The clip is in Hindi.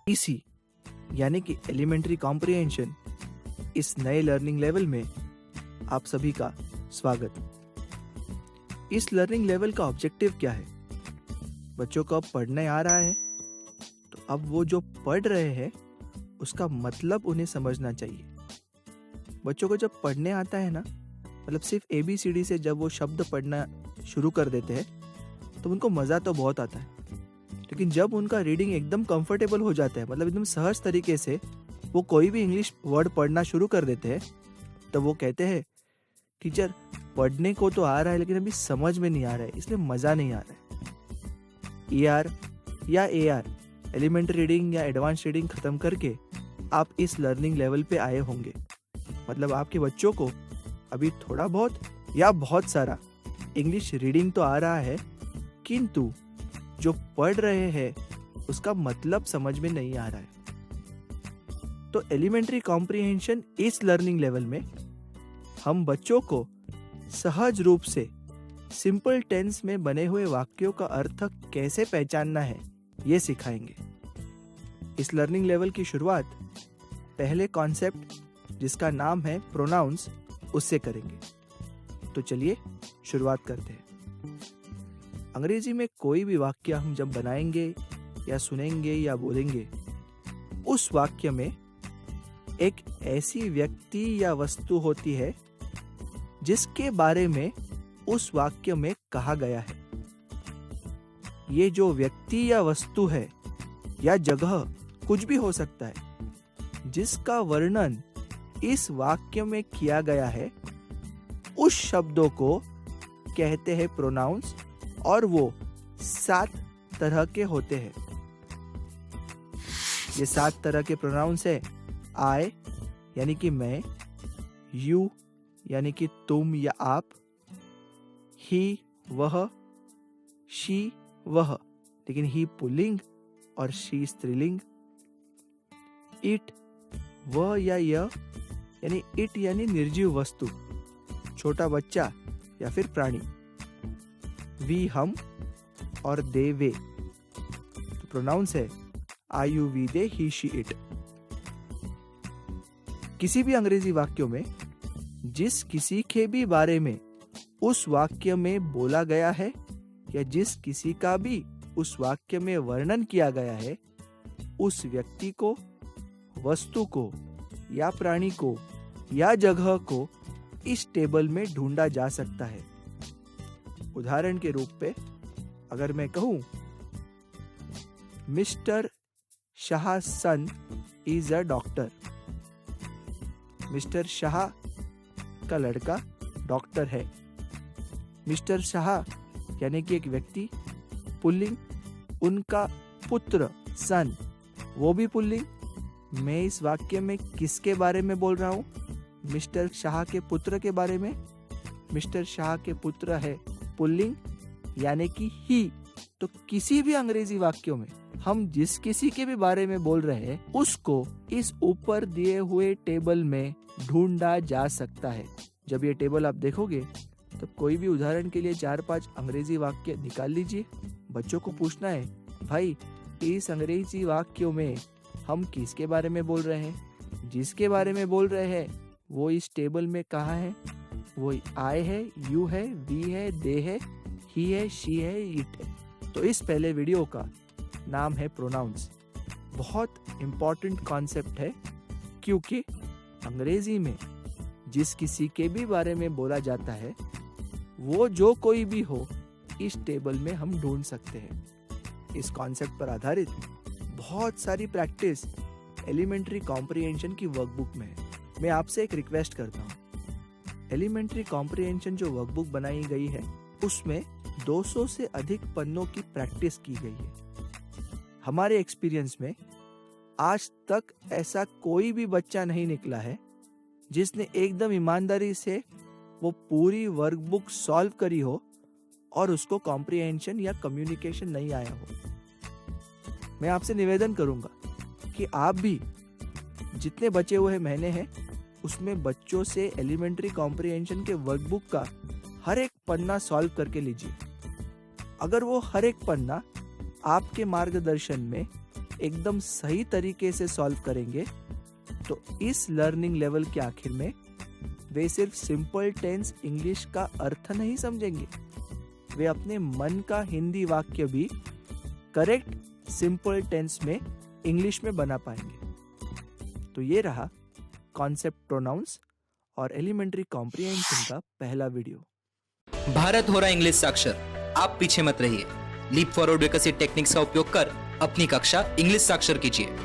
EC यानी कि एलिमेंट्री कॉम्प्रिहेंशन, इस नए लर्निंग लेवल में आप सभी का स्वागत। इस लर्निंग लेवल का ऑब्जेक्टिव क्या है? बच्चों को अब पढ़ने आ रहा है, तो अब वो जो पढ़ रहे हैं उसका मतलब उन्हें समझना चाहिए। बच्चों को जब पढ़ने आता है ना, मतलब सिर्फ ABCD से जब वो शब्द पढ़ना शुरू कर देते हैं तो उनको मज़ा तो बहुत आता है, लेकिन जब उनका रीडिंग एकदम कंफर्टेबल हो जाता है, मतलब एकदम सहज तरीके से वो कोई भी इंग्लिश वर्ड पढ़ना शुरू कर देते हैं, तो वो कहते हैं टीचर पढ़ने को तो आ रहा है लेकिन अभी समझ में नहीं आ रहा है, इसलिए मज़ा नहीं आ रहा है। ER या AR, एलिमेंट्री रीडिंग या एडवांस रीडिंग ख़त्म करके आप इस लर्निंग लेवल पे आए होंगे। मतलब आपके बच्चों को अभी थोड़ा बहुत या बहुत सारा इंग्लिश रीडिंग तो आ रहा है, किंतु जो पढ़ रहे हैं उसका मतलब समझ में नहीं आ रहा है। तो एलिमेंट्री कॉम्प्रिहेंशन इस लर्निंग लेवल में हम बच्चों को सहज रूप से सिंपल टेंस में बने हुए वाक्यों का अर्थ कैसे पहचानना है, ये सिखाएंगे। इस लर्निंग लेवल की शुरुआत पहले कॉन्सेप्ट जिसका नाम है प्रोनाउंस, उससे करेंगे। तो चलिए शुरुआत करते हैं। अंग्रेजी में कोई भी वाक्य हम जब बनाएंगे या सुनेंगे या बोलेंगे, उस वाक्य में एक ऐसी व्यक्ति या वस्तु होती है जिसके बारे में उस वाक्य में कहा गया है। ये जो व्यक्ति या वस्तु है या जगह कुछ भी हो सकता है, जिसका वर्णन इस वाक्य में किया गया है, उस शब्दों को कहते हैं प्रोनाउंस, और वो 7 तरह के होते हैं। ये 7 तरह के प्रोनाउंस है I यानी कि मैं, you यानी कि तुम या आप, he वह, she वह लेकिन he पुल्लिंग और she स्त्रीलिंग, it वह या यह यानी it यानी निर्जीव वस्तु, छोटा बच्चा या फिर प्राणी, वी हम और दे वे। तो प्रोनाउंस है I you we they he she it. किसी भी अंग्रेजी वाक्यों में जिस किसी के भी बारे में उस वाक्य में बोला गया है या जिस किसी का भी उस वाक्य में वर्णन किया गया है, उस व्यक्ति को, वस्तु को या प्राणी को या जगह को इस टेबल में ढूंढा जा सकता है। उदाहरण के रूप पे अगर मैं कहूं mister Shah son is a doctor, mister Shah का लड़का डॉक्टर है। मिस्टर शाह यानी कि एक व्यक्ति, पुल्लिंग, उनका पुत्र सन वो भी पुल्लिंग। मैं इस वाक्य में किसके बारे में बोल रहा हूं? मिस्टर शाह के पुत्र के बारे में। मिस्टर शाह के पुत्र है पुल्लिंग यानी कि ही। तो किसी भी अंग्रेजी वाक्यों में हम जिस किसी के भी बारे में बोल रहे हैं, उसको इस ऊपर दिए हुए टेबल में ढूंढा जा सकता है। जब ये टेबल आप देखोगे तो कोई भी उदाहरण के लिए 4-5 अंग्रेजी वाक्य निकाल लीजिए। बच्चों को पूछना है, भाई इस अंग्रेजी वाक्यों में हम किसके बारे में बोल रहे हैं? जिसके बारे में बोल रहे हैं वो इस टेबल में कहाँ है? वो I है, you है, we है, they है, he है, she है, it है। तो इस पहले वीडियो का नाम है प्रोनाउंस। बहुत इम्पॉर्टेंट कॉन्सेप्ट है, क्योंकि अंग्रेजी में जिस किसी के भी बारे में बोला जाता है, वो जो कोई भी हो, इस टेबल में हम ढूंढ सकते हैं। इस कॉन्सेप्ट पर आधारित बहुत सारी प्रैक्टिस एलिमेंट्री कॉम्प्रिहेंशन की वर्कबुक में है। मैं आपसे एक रिक्वेस्ट करता हूँ, एलिमेंट्री कॉम्प्रिहेंशन जो वर्कबुक बनाई गई है उसमें 200 से अधिक पन्नों की प्रैक्टिस की गई है। हमारे एक्सपीरियंस में आज तक ऐसा कोई भी बच्चा नहीं निकला है जिसने एकदम ईमानदारी से वो पूरी वर्कबुक सॉल्व करी हो और उसको कॉम्प्रिहेंशन या कम्युनिकेशन नहीं आया हो। मैं आपसे निवेदन करूंगा कि आप भी जितने बचे हुए महीने हैं उसमें बच्चों से एलिमेंट्री कॉम्प्रिहेंशन के वर्कबुक का हर एक पन्ना सॉल्व करके लीजिए। अगर वो हर एक पन्ना आपके मार्गदर्शन में एकदम सही तरीके से सॉल्व करेंगे तो इस लर्निंग लेवल के आखिर में वे सिर्फ सिंपल टेंस इंग्लिश का अर्थ नहीं समझेंगे, वे अपने मन का हिंदी वाक्य भी करेक्ट सिंपल टेंस में इंग्लिश में बना पाएंगे। तो ये रहा कॉन्सेप्ट प्रोनाउंस और एलिमेंट्री कॉम्प्रिहेंशन का पहला वीडियो। भारत हो रहा इंग्लिश साक्षर, आप पीछे मत रहिए। लीप फॉरवर्ड विकसित टेक्निक्स का उपयोग कर अपनी कक्षा इंग्लिश साक्षर कीजिए।